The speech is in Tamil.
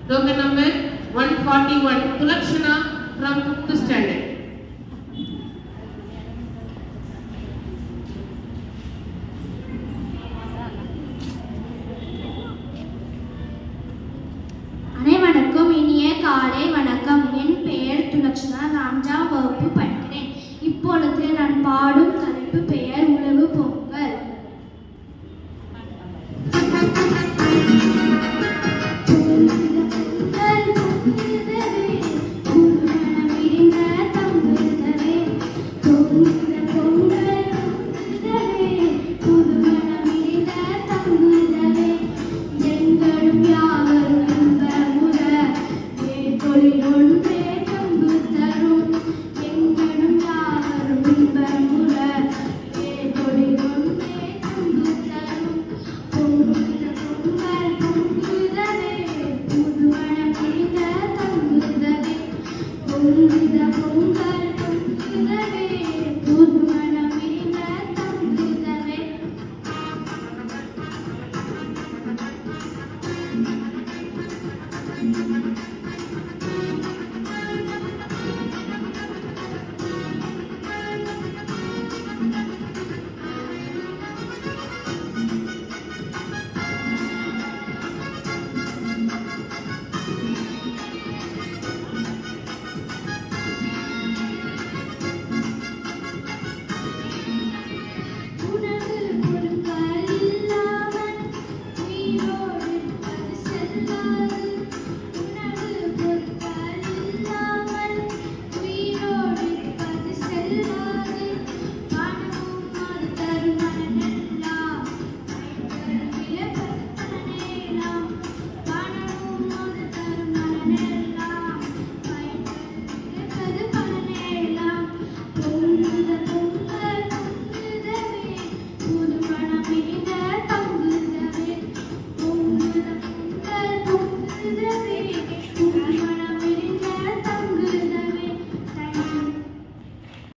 Token number 141, Tulakshana from 5th standard. அனைவருக்கும் இனிய காலை வணக்கம். என் பெயர் துலக்ஷனா. 4ஆம் வகுப்பு படிக்கிறேன். இப்பொழுது நான் பாடும் தலைப்பு பெயர் உழவு பொங்கல்.